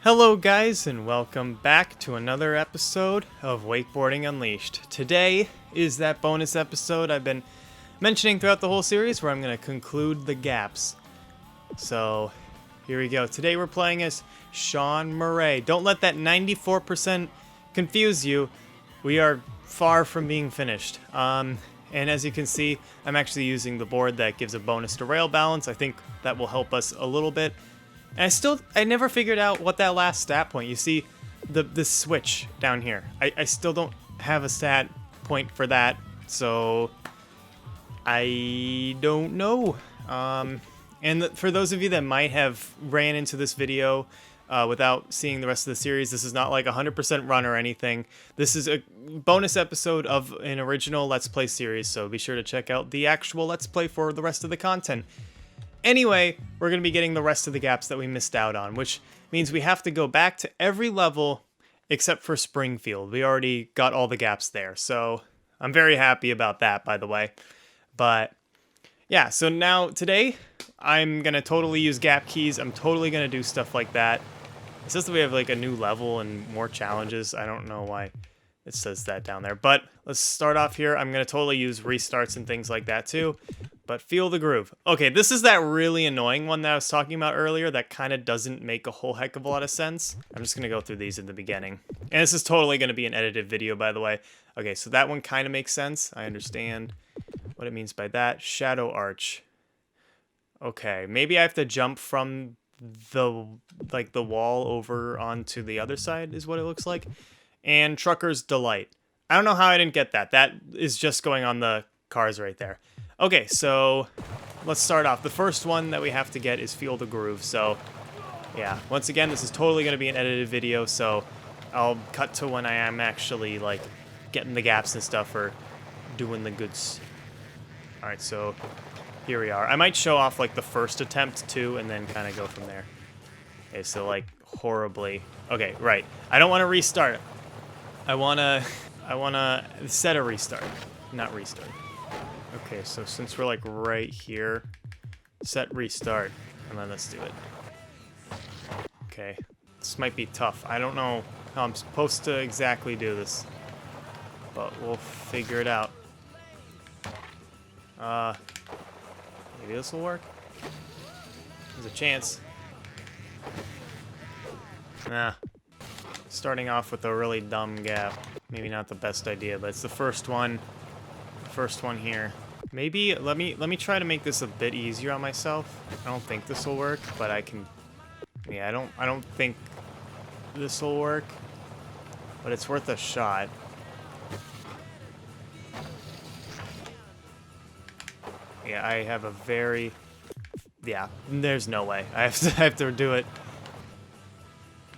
Hello guys and welcome back to another episode of Wakeboarding Unleashed. Today is that bonus episode I've been mentioning throughout the whole series where I'm going to conclude the gaps. So here we go. Today we're playing as Sean Murray. Don't let that 94% confuse you. We are far from being finished. And as you can see, I'm actually using the board that gives a bonus to rail balance. I think that will help us a little bit. And I never figured out what that last stat point. You see the switch down here. I still don't have a stat point for that, so I don't know. For those of you that might have ran into this video without seeing the rest of the series, this is not like 100% run or anything. This is a bonus episode of an original Let's Play series, so be sure to check out the actual Let's Play for the rest of the content. Anyway, we're going to be getting the rest of the gaps that we missed out on, which means we have to go back to every level except for Springfield. We already got all the gaps there, so I'm very happy about that, by the way. But yeah, so now today I'm going to totally use gap keys. I'm totally going to do stuff like that. It says that we have like a new level and more challenges. I don't know why it says that down there, but let's start off here. I'm going to totally use restarts and things like that too. But feel the groove. Okay, this is that really annoying one that I was talking about earlier that kind of doesn't make a whole heck of a lot of sense. I'm just going to go through these in the beginning. And this is totally going to be an edited video, by the way. Okay, so that one kind of makes sense. I understand what it means by that. Shadow Arch. Okay, maybe I have to jump from the wall over onto the other side is what it looks like. And Trucker's Delight. I don't know how I didn't get that. That is just going on the cars right there. Okay, so let's start off. The first one that we have to get is Feel the Groove. So, yeah, once again, this is totally going to be an edited video, so I'll cut to when I am actually, like, getting the gaps and stuff or doing the goods. Alright, so here we are. I might show off, like, the first attempt, too, and then kind of go from there. Okay, so, like, horribly. Okay, right. I don't want to restart. I want to set a restart, not restart. Okay, so since we're like right here, set restart, and then let's do it. Okay, this might be tough. I don't know how I'm supposed to exactly do this, but we'll figure it out. Maybe this will work? There's a chance. Nah. Starting off with a really dumb gap. Maybe not the best idea, but it's the first one. First one here. Maybe let me try to make this a bit easier on myself. I don't think this will work, but I can. Yeah, I don't think this will work, but it's worth a shot. Yeah, I have a very. Yeah, there's no way. I have to do it.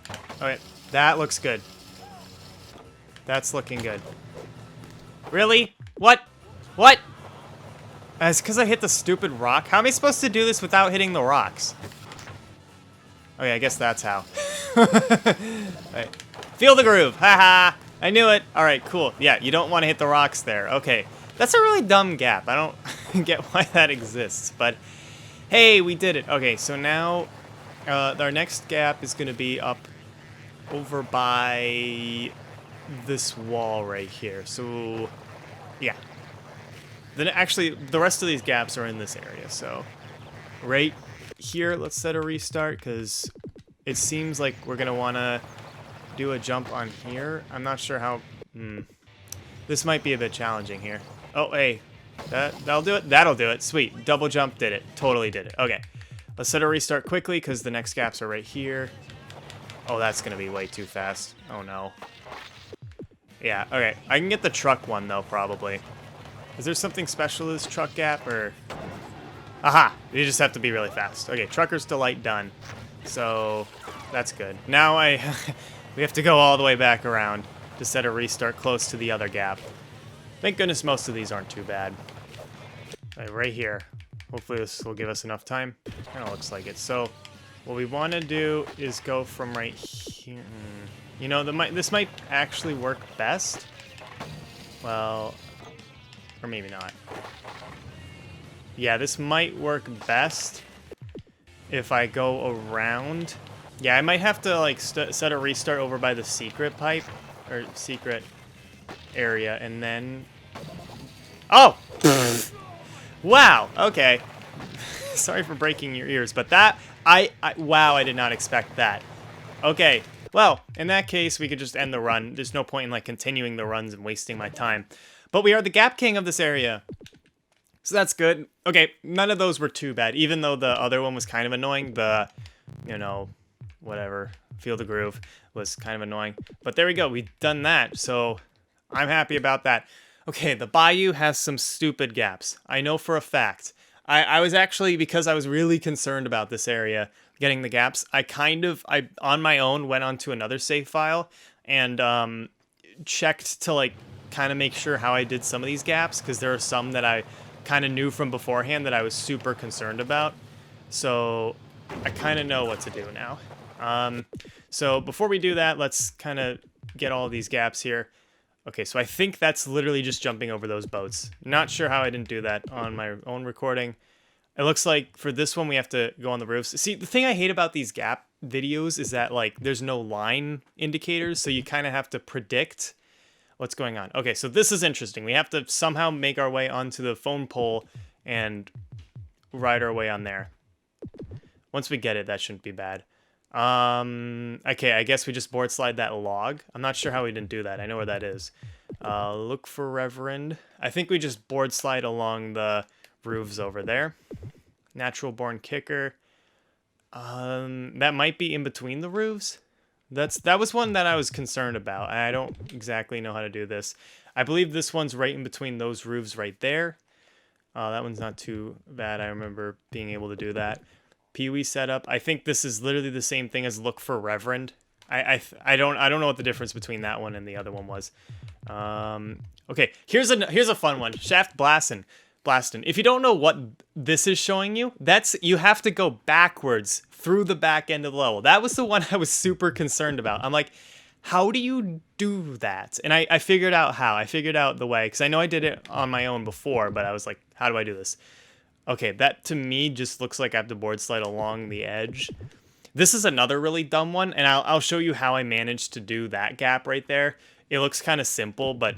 All right, that looks good. That's looking good. Really? What? What? It's because I hit the stupid rock. How am I supposed to do this without hitting the rocks? Okay, I guess that's how. Right. Feel the groove. Haha. I knew it. All right, cool. Yeah, you don't want to hit the rocks there. Okay. That's a really dumb gap. I don't get why that exists, but hey, we did it. Okay, so now our next gap is going to be up over by this wall right here. So, yeah. Then actually, the rest of these gaps are in this area, so right here, let's set a restart, because it seems like we're going to want to do a jump on here. I'm not sure how... This might be a bit challenging here. Oh, hey, that'll do it. That'll do it. Sweet. Double jump did it. Totally did it. Okay, let's set a restart quickly, because the next gaps are right here. Oh, that's going to be way too fast. Oh, no. Yeah, okay. I can get the truck one, though, probably. Is there something special to this truck gap, or... Aha! You just have to be really fast. Okay, Trucker's Delight done. So, that's good. Now we have to go all the way back around to set a restart close to the other gap. Thank goodness most of these aren't too bad. Right here. Hopefully this will give us enough time. Kind of looks like it. So, what we want to do is go from right here. You know, this might actually work best. Well... Or maybe not. Yeah, this might work best if I go around Yeah, I might have to like set a restart over by the secret pipe or secret area, and then. Oh! Wow. Okay. Sorry for breaking your ears, but that wow, I did not expect that. Okay. Well, in that case, we could just end the run. There's no point in like continuing the runs and wasting my time. But we are the gap king of this area. So that's good. Okay, none of those were too bad, even though the other one was kind of annoying. The, you know, whatever, Feel the Groove was kind of annoying. But there we go, we've done that, so I'm happy about that. Okay, the Bayou has some stupid gaps. I know for a fact. I was actually, because I was really concerned about this area getting the gaps, I on my own went onto another save file and checked to like kind of make sure how I did some of these gaps, because there are some that I kind of knew from beforehand that I was super concerned about. So I kind of know what to do now. So before we do that, let's kind of get all of these gaps here. Okay, so I think that's literally just jumping over those boats. Not sure how I didn't do that on my own recording. It looks like for this one, we have to go on the roofs. See, the thing I hate about these gap videos is that like there's no line indicators, so you kind of have to predict what's going on. Okay, so this is interesting. We have to somehow make our way onto the phone pole and ride our way on there. Once we get it, that shouldn't be bad. Okay, I guess we just board slide that log. I'm not sure how we didn't do that. I know where that is. Look for Reverend. I think we just board slide along the roofs over there. Natural born kicker. That might be in between the roofs. That was one that I was concerned about. I don't exactly know how to do this. I believe this one's right in between those roofs right there. That one's not too bad. I remember being able to do that. Pee-wee setup. I think this is literally the same thing as Look for Reverend. I don't know what the difference between that one and the other one was. Okay, here's a fun one. Shaft Blastin. If you don't know what this is showing you, you have to go backwards through the back end of the level. That was the one I was super concerned about. I'm like, how do you do that? And I figured out how. I figured out the way, because I know I did it on my own before, but I was like, how do I do this? Okay, that to me just looks like I have to board slide along the edge. This is another really dumb one, and I'll show you how I managed to do that gap right there. It looks kind of simple, but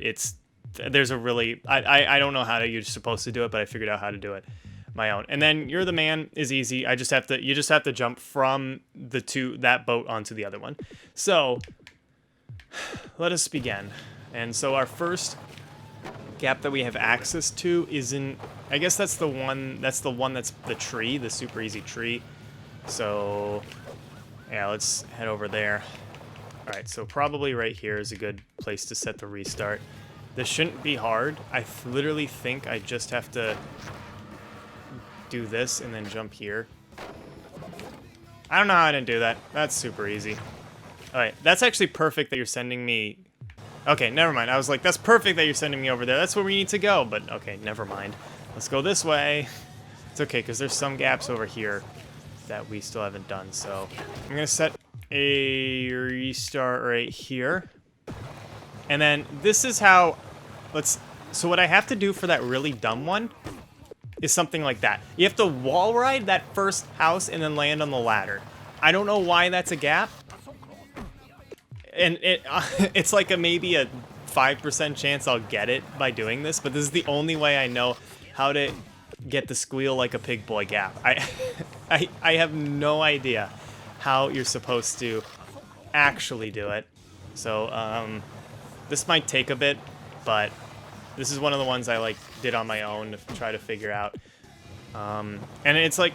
there's a really, I don't know how you're supposed to do it, but I figured out how to do it my own. And then You're the Man is easy. You just have to jump from that boat onto the other one. So let us begin. And so our first gap that we have access to I guess that's the one that's the tree, the super easy tree. So yeah, let's head over there. All right, so probably right here is a good place to set the restart. This shouldn't be hard. I literally think I just have to do this and then jump here. I don't know how I didn't do that. That's super easy. All right, that's actually perfect that you're sending me. Okay, never mind. I was like, that's perfect that you're sending me over there. That's where we need to go. But okay, never mind. Let's go this way. It's okay, because there's some gaps over here that we still haven't done. So I'm going to set a restart right here. And then this is how, so what I have to do for that really dumb one is something like that. You have to wall ride that first house and then land on the ladder. I don't know why that's a gap. And it's like maybe a 5% chance I'll get it by doing this, but this is the only way I know how to get the Squeal Like a Pig Boy gap. I have no idea how you're supposed to actually do it. So this might take a bit, but this is one of the ones I did on my own to try to figure out. And it's like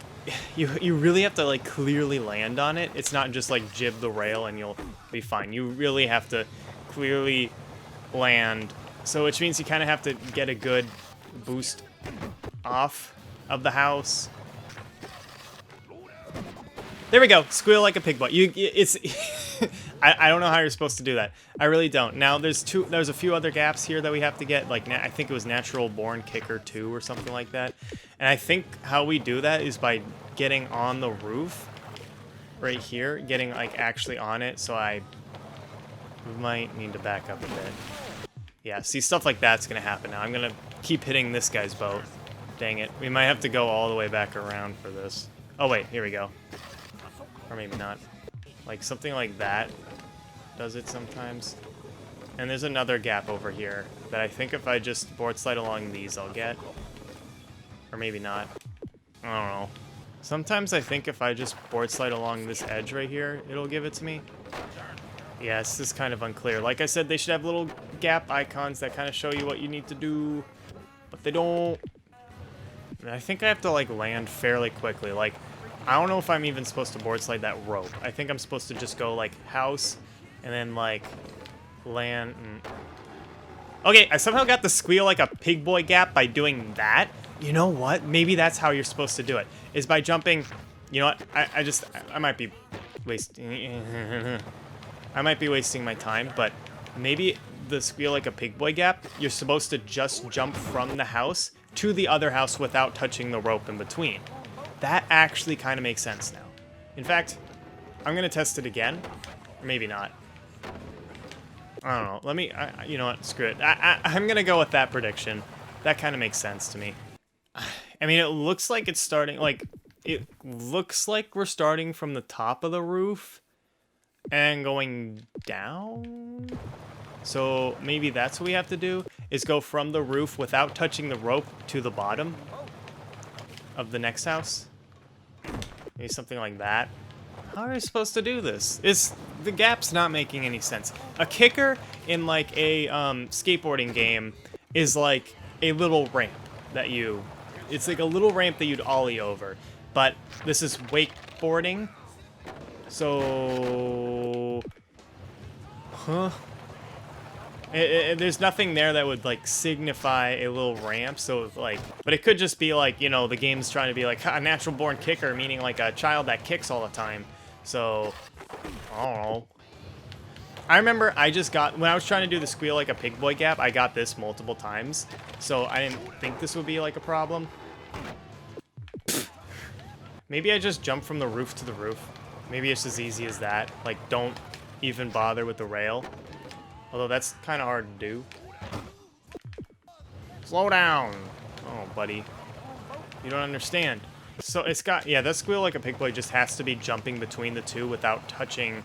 you really have to clearly land on it. It's not just jib the rail and you'll be fine. You really have to clearly land. So which means you kind of have to get a good boost off of the house. There we go. Squeal like a pig boy. It's I don't know how you're supposed to do that. I really don't. Now there's a few other gaps here that we have to get. I think it was natural born kicker 2 or something like that. And I think how we do that is by getting on the roof right here, getting actually on it. So we might need to back up a bit. Yeah, see, stuff like that's gonna happen now. I'm gonna keep hitting this guy's boat. Dang it. We might have to go all the way back around for this. Oh wait, here we go. Or maybe not. Like something like that does it sometimes. And there's another gap over here that I think if I just board slide along these, I'll get. Or maybe not. I don't know. Sometimes I think if I just board slide along this edge right here, it'll give it to me. Yeah, this is kind of unclear. Like I said, they should have little gap icons that kind of show you what you need to do. But they don't. And I think I have to, like, land fairly quickly. Like, I don't know if I'm even supposed to board slide that rope. I think I'm supposed to just go, like, house, and then, like, land. Okay, I somehow got the squeal like a pig boy gap by doing that. You know what? Maybe that's how you're supposed to do it. Is by jumping. You know what? I might be wasting. I might be wasting my time, but maybe the squeal like a pig boy gap, you're supposed to just jump from the house to the other house without touching the rope in between. That actually kind of makes sense now. In fact, I'm going to test it again. Or maybe not. I don't know. Let me, you know what? Screw it. I'm going to go with that prediction. That kind of makes sense to me. I mean, it looks like it's starting, like, it looks like we're starting from the top of the roof and going down. So maybe that's what we have to do, is go from the roof without touching the rope to the bottom of the next house. Maybe something like that. How are we supposed to do this? The gap's not making any sense. A kicker in like a skateboarding game is like a little ramp that it's like a little ramp that you'd ollie over. But this is wakeboarding. So, there's nothing there that would like signify a little ramp. So like, but it could just be like, you know, the game's trying to be like a natural born kicker, meaning like a child that kicks all the time. So, I don't know. I remember when I was trying to do the squeal like a pig boy gap, I got this multiple times. So I didn't think this would be like a problem. Maybe I just jump from the roof to the roof. Maybe it's as easy as that. Like, don't even bother with the rail. Although that's kind of hard to do. Slow down. Oh, buddy. You don't understand. So it's got, yeah, that squeal like a pig boy just has to be jumping between the two without touching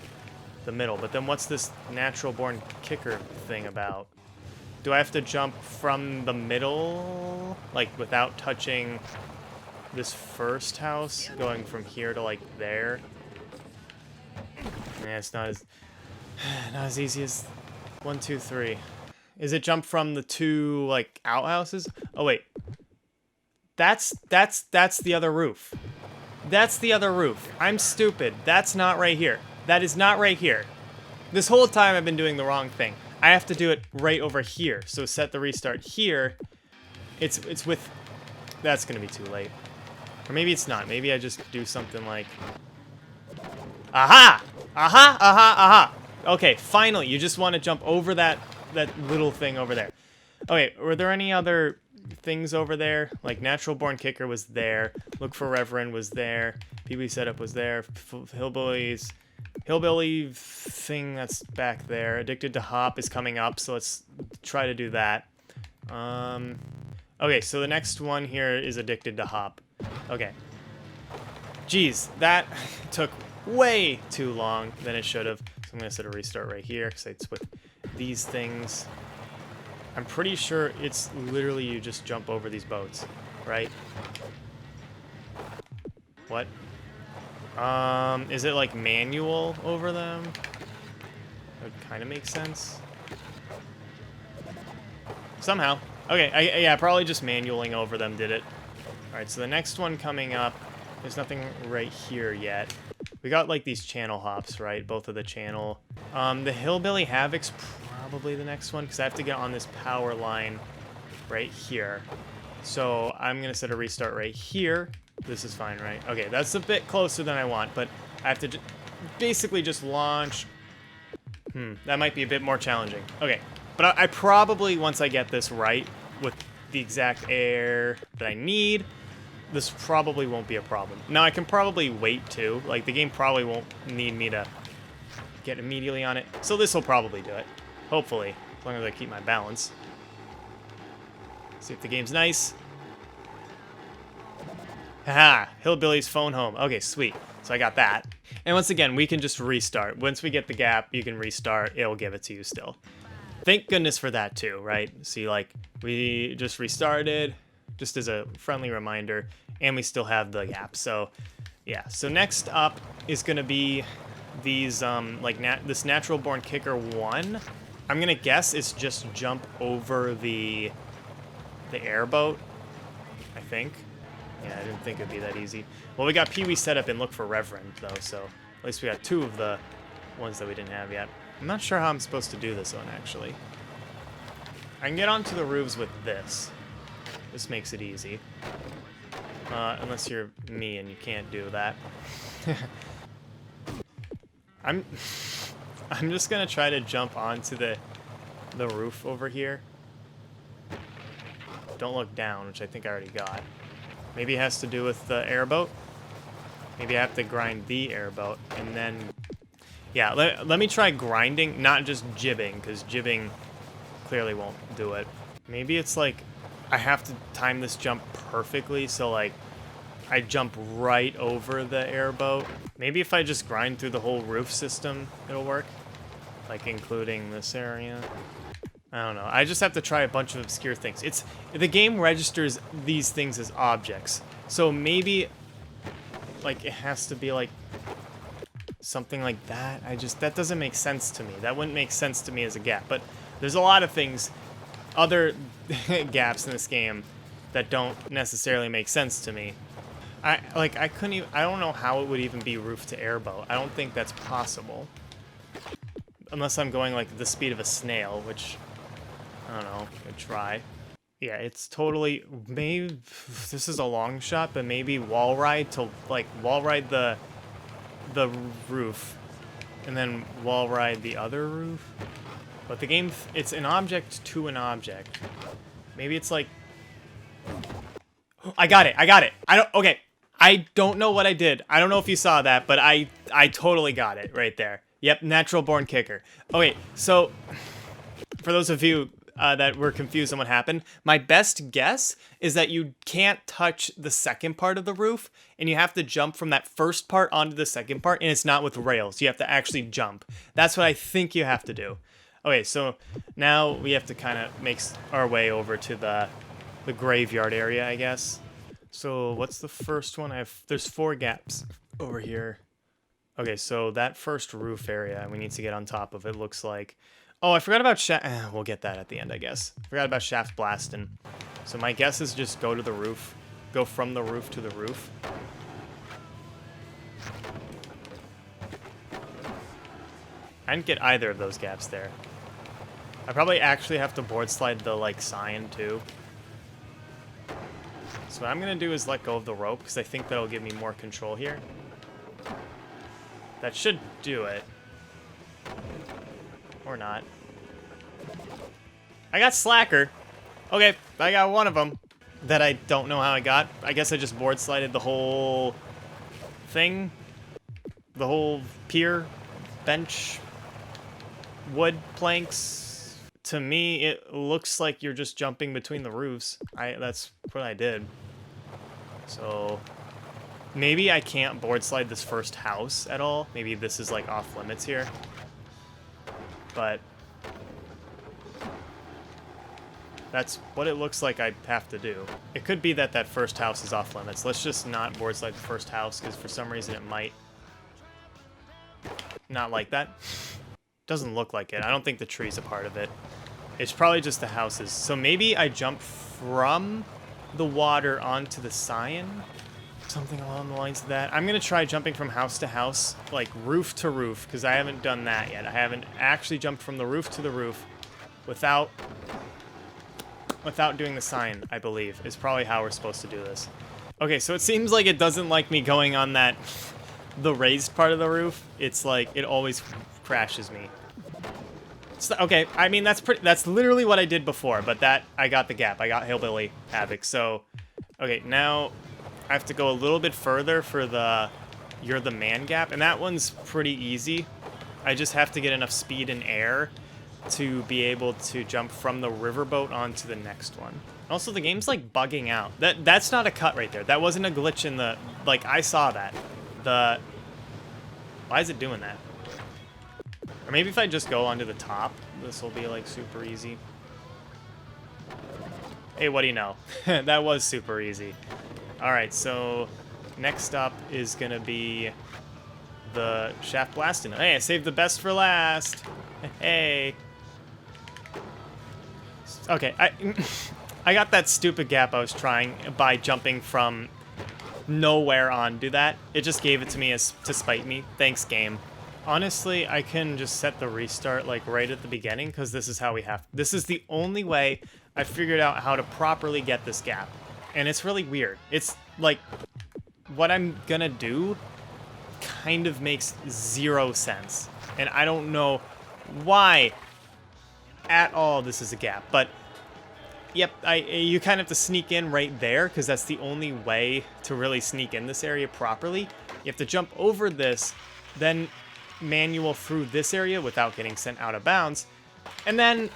the middle. But then what's this natural born kicker thing about? Do I have to jump from the middle? Like, without touching this first house? Going from here to, like, there? Yeah, it's not as easy as 1, 2, 3. Is it jump from the two, like, outhouses? Oh, wait. That's the other roof. That's the other roof. I'm stupid. That's not right here. That is not right here. This whole time I've been doing the wrong thing. I have to do it right over here. So set the restart here. It's with... That's going to be too late. Or maybe it's not. Maybe I just do something like... Aha! Aha! Aha! Aha! Okay, finally. You just want to jump over that little thing over there. Okay, were there any other things over there? Like Natural Born Kicker was there. Look for Reverend was there. PB Setup was there. Hillbilly thing that's back there. Addicted to Hop is coming up, so let's try to do that. Okay, so the next one here is Addicted to Hop. Okay. Jeez, that took way too long than it should have. So I'm going to set a restart right here because it's with these things. I'm pretty sure it's literally you just jump over these boats, right? What? Is it like manual over them? That would kind of make sense. Somehow. Okay, yeah, probably just manualing over them did it. Alright, so the next one coming up, there's nothing right here yet. We got like these channel hops, right? Both of the channel. The Hillbilly Havok's probably the next one because I have to get on this power line right here. So I'm going to set a restart right here. This is fine, right? Okay, that's a bit closer than I want, but I have to basically just launch. That might be a bit more challenging. Okay, but I probably, once I get this right with the exact air that I need, this probably won't be a problem. Now, I can probably wait, too. Like, the game probably won't need me to get immediately on it. So this will probably do it. Hopefully. As long as I keep my balance. See if the game's nice. Haha! Hillbilly's phone home. Okay, sweet. So I got that. And once again, we can just restart. Once we get the gap, you can restart. It'll give it to you still. Thank goodness for that too, right? See, like, we just restarted, just as a friendly reminder, and we still have the gap. So, yeah. So next up is going to be these, this Natural Born Kicker 1. I'm going to guess it's just jump over the airboat, I think. Yeah, I didn't think it'd be that easy. Well, we got Pee-wee set up and look for Reverend, though, so at least we got 2 of the ones that we didn't have yet. I'm not sure how I'm supposed to do this one, actually. I can get onto the roofs with this. This makes it easy. Unless you're me and you can't do that. I'm just gonna try to jump onto the roof over here. Don't look down, which I think I already got. Maybe it has to do with the airboat. Maybe I have to grind the airboat, and then... Yeah, let me try grinding, not just jibbing, because jibbing clearly won't do it. Maybe it's like I have to time this jump perfectly, so like I jump right over the airboat. Maybe if I just grind through the whole roof system, it'll work. Like including this area. I don't know. I just have to try a bunch of obscure things. The game registers these things as objects. So maybe like it has to be like something like that. That doesn't make sense to me. That wouldn't make sense to me as a gap. But there's a lot of things, other gaps in this game that don't necessarily make sense to me. I don't know how it would even be roof to airboat. I don't think that's possible. Unless I'm going like the speed of a snail, which I don't know, I'd try. Yeah, it's totally, maybe this is a long shot, but maybe wall ride the roof and then wall ride the other roof. But the game, it's an object to an object. Maybe it's like, I got it. Okay. I don't know what I did. I don't know if you saw that, but I totally got it right there. Yep, Natural Born Kicker. Okay, so for those of you that were confused on what happened, my best guess is that you can't touch the second part of the roof, and you have to jump from that first part onto the second part, and it's not with rails. You have to actually jump. That's what I think you have to do. Okay, so now we have to kind of make our way over to the graveyard area, I guess. So what's the first one? There's 4 gaps over here. Okay, so that first roof area, we need to get on top of it, looks like. Oh, I forgot about we'll get that at the end, I guess. Forgot about shaft Blastin. So my guess is just go to the roof. Go from the roof to the roof. I didn't get either of those gaps there. I probably actually have to board slide the, like, sign, too. So what I'm going to do is let go of the rope, because I think that'll give me more control here. That should do it. Or not. I got slacker. Okay, I got one of them that I don't know how I got. I guess I just board slided the whole thing. The whole pier, bench, wood planks. To me, it looks like you're just jumping between the roofs. That's what I did. So maybe I can't board slide this first house at all. Maybe this is like off limits here. But that's what it looks like I have to do. It could be that that first house is off limits. Let's just not board slide the first house, because for some reason it might not like that. Doesn't look like it. I don't think the tree's a part of it. It's probably just the houses. So maybe I jump from the water onto the sign? Something along the lines of that. I'm going to try jumping from house to house, like roof to roof, because I haven't done that yet. I haven't actually jumped from the roof to the roof without doing the sign, I believe, is probably how we're supposed to do this. Okay, so it seems like it doesn't like me going on the raised part of the roof. It's like, it always crashes me. Okay, I mean, that's literally what I did before, but I got the gap. I got Hillbilly Havok, so, okay, now I have to go a little bit further for the You're the Man gap, and that one's pretty easy. I just have to get enough speed and air to be able to jump from the riverboat onto the next one. Also, the game's like bugging out. That's not a cut right there. That wasn't a glitch in the, like, I saw that. Why is it doing that? Or maybe if I just go onto the top, this will be like super easy. Hey, what do you know? That was super easy. All right, so next up is gonna be the shaft blasting. Hey, I saved the best for last. Hey. Okay, I got that stupid gap I was trying by jumping from nowhere onto that. It just gave it to me as to spite me. Thanks, game. Honestly, I can just set the restart like right at the beginning because this is how we have. This is the only way I figured out how to properly get this gap. And it's really weird. It's like what I'm gonna do kind of makes zero sense. And I don't know why at all this is a gap. But yep, you kind of have to sneak in right there because that's the only way to really sneak in this area properly. You have to jump over this, then manual through this area without getting sent out of bounds. And then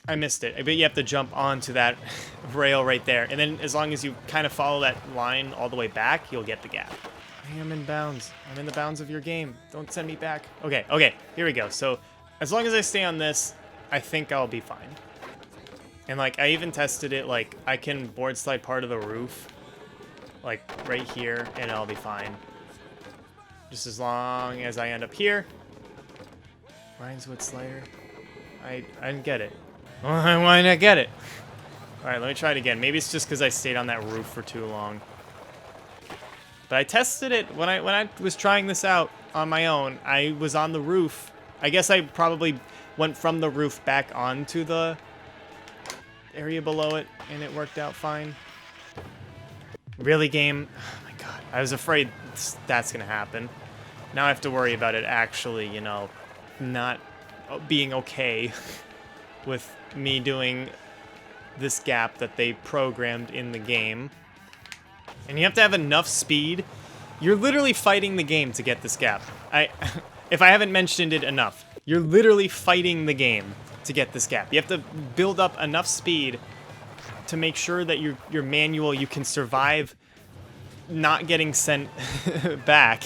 I missed it, but you have to jump onto that rail right there. And then as long as you kind of follow that line all the way back, you'll get the gap. I am in bounds. I'm in the bounds of your game. Don't send me back. Okay, here we go. So as long as I stay on this, I think I'll be fine. And like, I even tested it, like I can board slide part of the roof, like right here, and I'll be fine. Just as long as I end up here. Ryan's Wood Slayer. I didn't get it. Why didn't I get it? Alright, let me try it again. Maybe it's just because I stayed on that roof for too long. But I tested it when I was trying this out on my own. I was on the roof. I guess I probably went from the roof back onto the area below it, and it worked out fine. Really, game? Oh my god. I was afraid that's gonna happen. Now I have to worry about it actually, you know, not being okay with me doing this gap that they programmed in the game. And you have to have enough speed. You're literally fighting the game to get this gap. If I haven't mentioned it enough, you're literally fighting the game to get this gap. You have to build up enough speed to make sure that your manual, you can survive not getting sent back.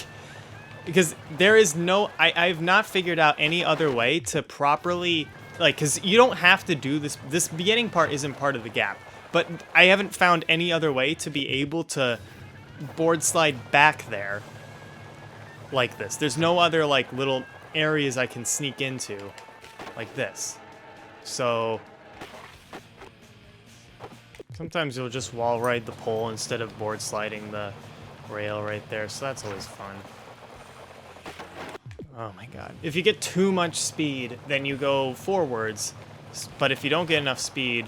Because there is no, I've not figured out any other way to properly, like, because you don't have to do this. This beginning part isn't part of the gap. But I haven't found any other way to be able to board slide back there like this. There's no other, like, little areas I can sneak into like this. So sometimes you'll just wall ride the pole instead of board sliding the rail right there. So that's always fun. Oh my god. If you get too much speed, then you go forwards. But if you don't get enough speed,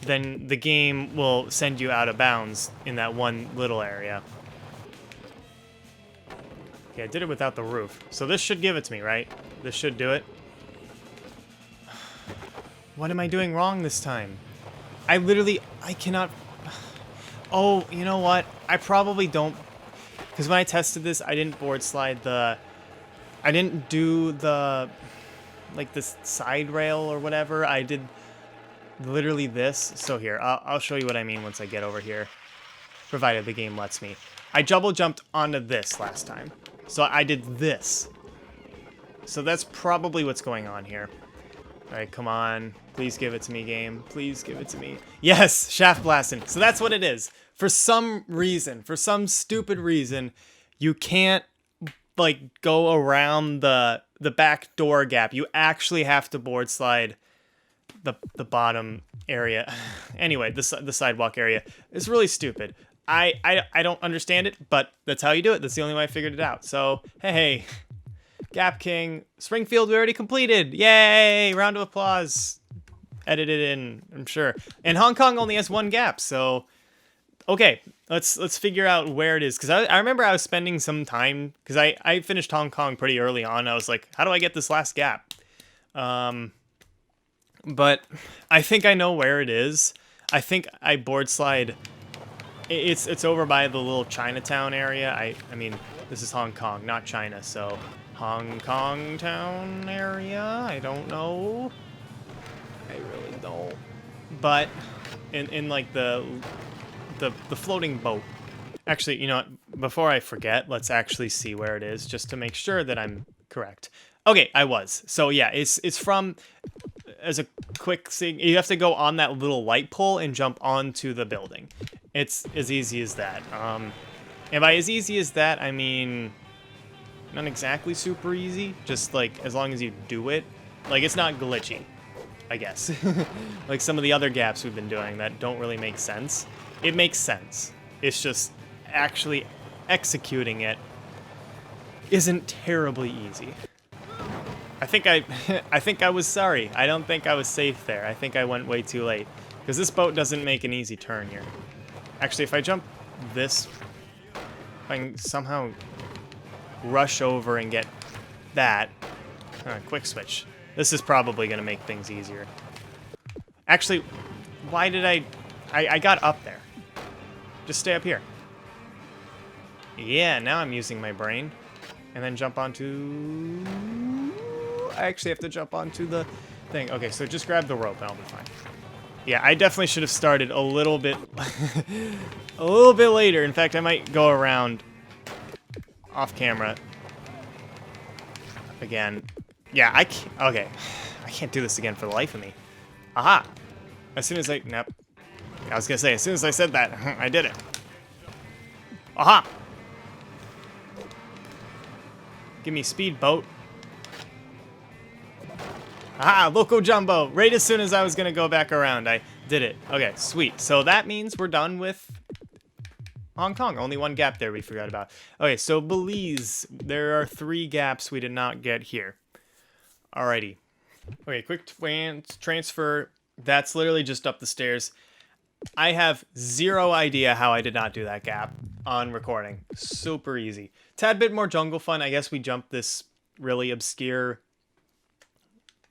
then the game will send you out of bounds in that one little area. Okay, I did it without the roof. So this should give it to me, right? This should do it. What am I doing wrong this time? I cannot... Oh, you know what? I probably don't... Because when I tested this, I didn't board slide the... I didn't do the... like this side rail or whatever. I did literally this. So here, I'll show you what I mean once I get over here. Provided the game lets me. I double jumped onto this last time. So I did this. So that's probably what's going on here. Alright, come on. Please give it to me, game. Please give it to me. Yes! Shaft blasting. So that's what it is. For some reason, for some stupid reason, you can't, like, go around the back door gap. You actually have to board slide the bottom area. Anyway, the sidewalk area. It's really stupid. I don't understand it, but that's how you do it. That's the only way I figured it out. So, hey. Gap King. Springfield, we already completed. Yay! Round of applause. Edited in, I'm sure. And Hong Kong only has one gap, so... Okay, let's figure out where it is. Because I remember I was spending some time... Because I finished Hong Kong pretty early on. I was like, how do I get this last gap? But I think I know where it is. I think I board slide... It's over by the little Chinatown area. I mean, this is Hong Kong, not China, so... Hong Kong town area? I don't know. I really don't. But in like the floating boat. Actually, you know what? before I forget, let's actually see where it is just to make sure that I'm correct. Okay, I was. So yeah, it's from, as a quick thing, you have to go on that little light pole and jump onto the building. It's as easy as that. And by as easy as that, I mean not exactly super easy, just like as long as you do it. Like, it's not glitchy, I guess. Like some of the other gaps we've been doing that don't really make sense. It makes sense. It's just actually executing it isn't terribly easy. I think I was sorry. I don't think I was safe there. I think I went way too late. Because this boat doesn't make an easy turn here. Actually, if I jump this, if I can somehow rush over and get that. Quick switch. This is probably going to make things easier. Actually, why did I got up there. Just stay up here. Yeah, now I'm using my brain. And then jump onto... I actually have to jump onto the thing. Okay, so just grab the rope and I'll be fine. Yeah, I definitely should have started a little bit... a little bit later. In fact, I might go around off camera again. Yeah, I can't... Okay. I can't do this again for the life of me. Aha! As soon as I... Nope. I was gonna say, as soon as I said that, I did it. Aha! Give me speedboat. Aha! Loco Jumbo! Right as soon as I was gonna go back around, I did it. Okay, sweet. So that means we're done with Hong Kong. Only one gap there we forgot about. Okay, so Belize. There are 3 gaps we did not get here. Alrighty. Okay, quick transfer. That's literally just up the stairs. I have 0 idea how I did not do that gap on recording. Super easy. Tad bit more jungle fun. I guess we jumped this really obscure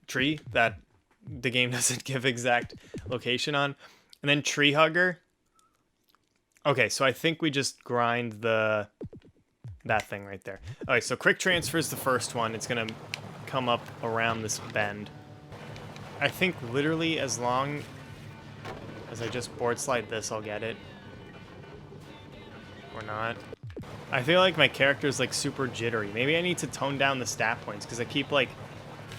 tree that the game doesn't give exact location on. And then tree hugger. Okay, so I think we just grind that thing right there. Okay, so quick transfer is the first one. It's going to come up around this bend. I think literally as long as I just board slide this, I'll get it. Or not. I feel like my character's like super jittery. Maybe I need to tone down the stat points because I keep like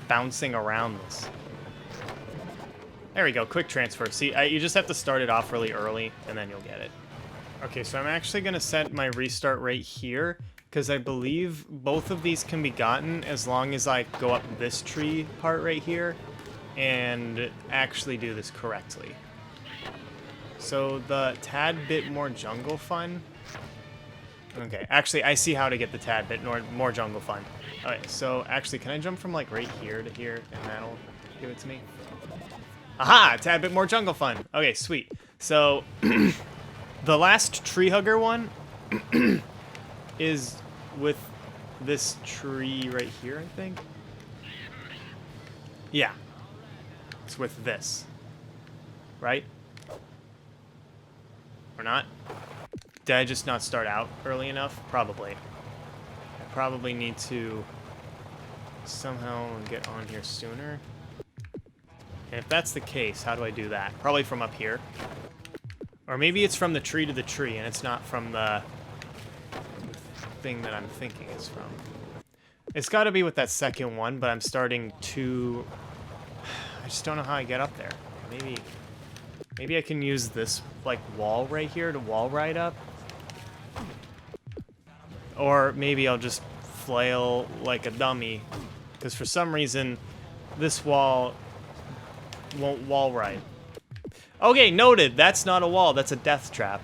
bouncing around this. There we go, quick transfer. See, you just have to start it off really early and then you'll get it. Okay, so I'm actually gonna set my restart right here because I believe both of these can be gotten as long as I go up this tree part right here and actually do this correctly. So the tad bit more jungle fun. Okay, actually I see how to get the tad bit more jungle fun. Okay, so actually can I jump from like right here to here and that'll give it to me? Aha! Tad bit more jungle fun. Okay, sweet. So the last tree hugger one is with this tree right here, I think. Yeah. It's with this. Right? Or not? Did I just not start out early enough? Probably. I probably need to somehow get on here sooner. And if that's the case, how do I do that? Probably from up here. Or maybe it's from the tree to the tree, and it's not from the thing that I'm thinking it's from. It's got to be with that second one, but I'm starting to... I just don't know how I get up there. Maybe I can use this, like, wall right here to wall ride up. Or maybe I'll just flail like a dummy. Because for some reason, this wall won't wall ride. Okay, noted. That's not a wall. That's a death trap.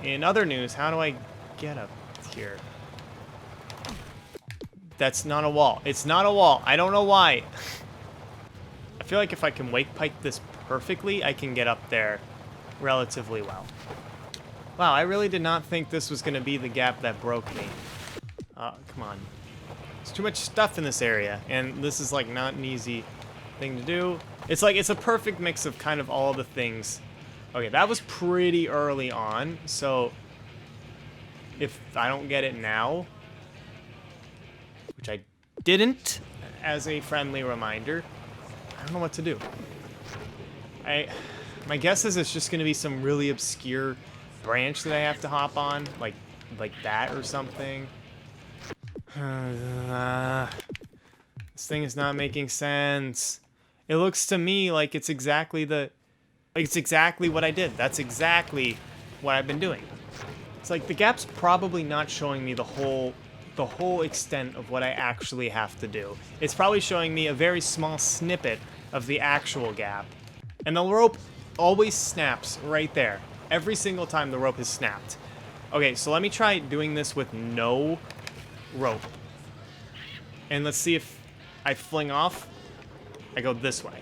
In other news, how do I get up here? That's not a wall. It's not a wall. I don't know why. I feel like if I can wake pike this perfectly, I can get up there relatively well. Wow, I really did not think this was going to be the gap that broke me. Come on. There's too much stuff in this area, and this is like not an easy thing to do. It's like, it's a perfect mix of kind of all the things. Okay, that was pretty early on, so if I don't get it now, which I didn't, as a friendly reminder, I don't know what to do. My guess is it's just going to be some really obscure branch that I have to hop on, like that or something. This thing is not making sense. It looks to me like it's exactly what I did. That's exactly what I've been doing. It's like the gap's probably not showing me the whole extent of what I actually have to do. It's probably showing me a very small snippet of the actual gap. And the rope always snaps right there. Every single time the rope has snapped. Okay, so let me try doing this with no rope. And let's see if I fling off. I go this way.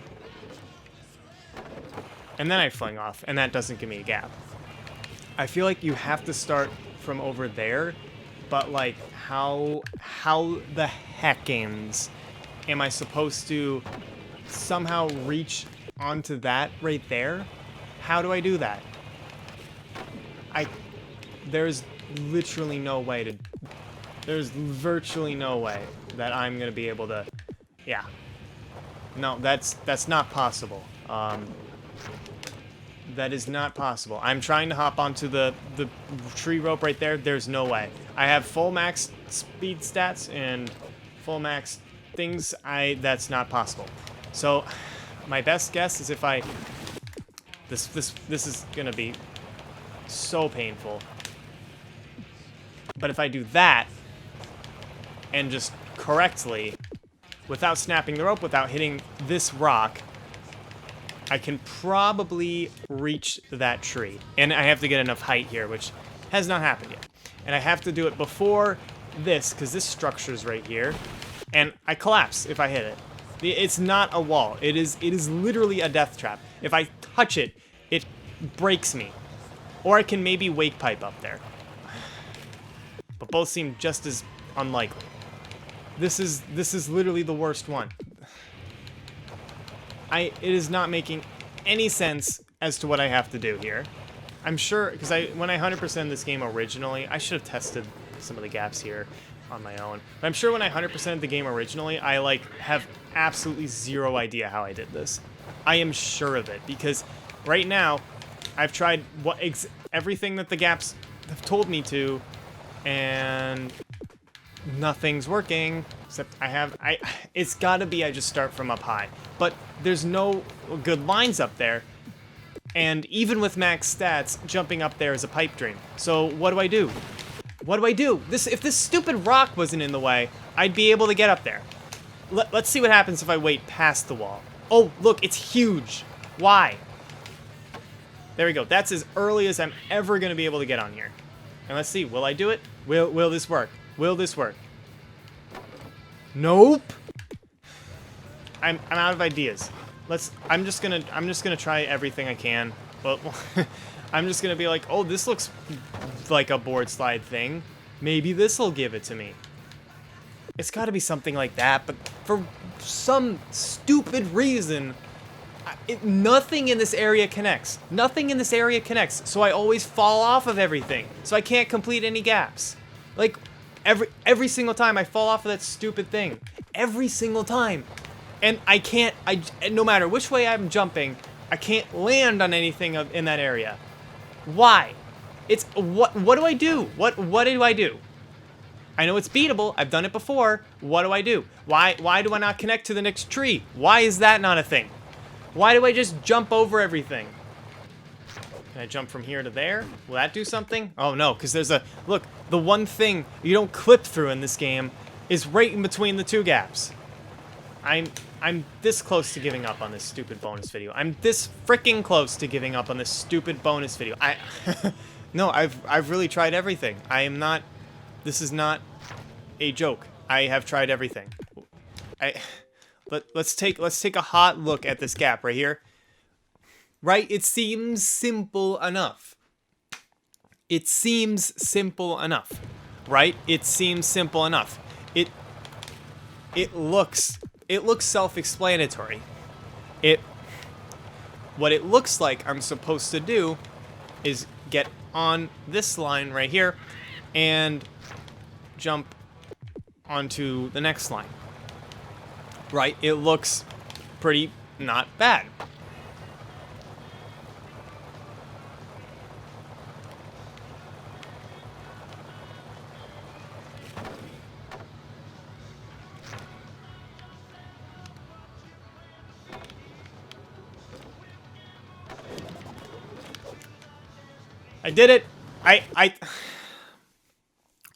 And then I fling off, and that doesn't give me a gap. I feel like you have to start from over there, but like how the heckins am I supposed to somehow reach onto that right there? How do I do that? There's literally no way to, there's virtually no way that I'm gonna be able to, yeah. No, that's not possible. That is not possible. I'm trying to hop onto the tree rope right there. There's no way. I have full max speed stats and full max things. That's not possible. So my best guess is if I this is gonna be so painful. But if I do that and just correctly, without snapping the rope, without hitting this rock, I can probably reach that tree. And I have to get enough height here, which has not happened yet. And I have to do it before this, because this structure's right here. And I collapse if I hit it. It's not a wall. It is literally a death trap. If I touch it, it breaks me. Or I can maybe wake pipe up there. But both seem just as unlikely. This is literally the worst one. It is not making any sense as to what I have to do here. I'm sure, because when I 100%ed this game originally, I should have tested some of the gaps here on my own. But I'm sure when I 100%ed the game originally, I have absolutely zero idea how I did this. I am sure of it, because right now, I've tried everything that the gaps have told me to, and nothing's working. Except it's gotta be I just start from up high. But there's no good lines up there. And even with max stats, jumping up there is a pipe dream. So what do I do? What do I do? If this stupid rock wasn't in the way, I'd be able to get up there. Let's see what happens if I wait past the wall. Oh, look, it's huge. Why? There we go. That's as early as I'm ever gonna be able to get on here. And let's see, will I do it? Will this work? Will this work? Nope. I'm out of ideas. I'm just gonna try everything I can. Well, I'm just gonna be like, oh, this looks like a board slide thing. Maybe this'll give it to me. It's gotta be something like that, but for some stupid reason, nothing in this area connects. Nothing in this area connects, so I always fall off of everything. So I can't complete any gaps. Like, every single time I fall off of that stupid thing. Every single time. And no matter which way I'm jumping, I can't land on anything in that area. Why? What do I do? What do I do? I know it's beatable. I've done it before. What do I do? Why do I not connect to the next tree? Why is that not a thing? Why do I just jump over everything? Can I jump from here to there? Will that do something? Oh no, because look, the one thing you don't clip through in this game is right in between the two gaps. I'm this close to giving up on this stupid bonus video. I'm this freaking close to giving up on this stupid bonus video. No, I've really tried everything. This is not a joke. I have tried everything. Let's take a hot look at this gap right here. Right? It seems simple enough. It seems simple enough. Right? It seems simple enough. It looks self-explanatory. What it looks like I'm supposed to do is get on this line right here and jump onto the next line. Right? It looks pretty not bad. did it. I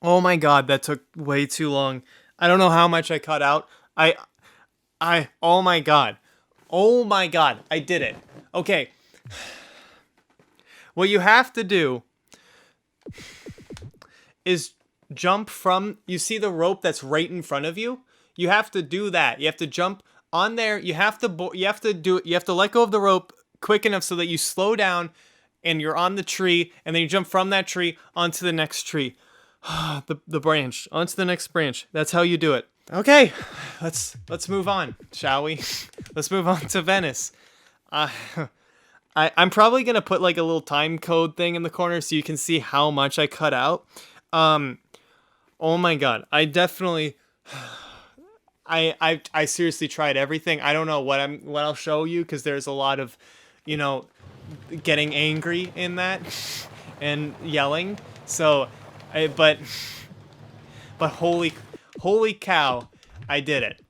Oh my god, that took way too long. I don't know how much I cut out. Oh my god. Oh my god, I did it. Okay. What you have to do is jump from, you see the rope that's right in front of you? You have to do that. You have to jump on there. You have to let go of the rope quick enough so that you slow down and you're on the tree, and then you jump from that tree onto the next tree. the branch, onto the next branch. That's how you do it. Okay, let's move on, shall we? Let's move on to Venice. I'm probably gonna put like a little time code thing in the corner so you can see how much I cut out. Oh my god, I definitely, I seriously tried everything. I don't know what I'll show you because there's a lot of, getting angry in that and yelling. So, but holy cow, I did it.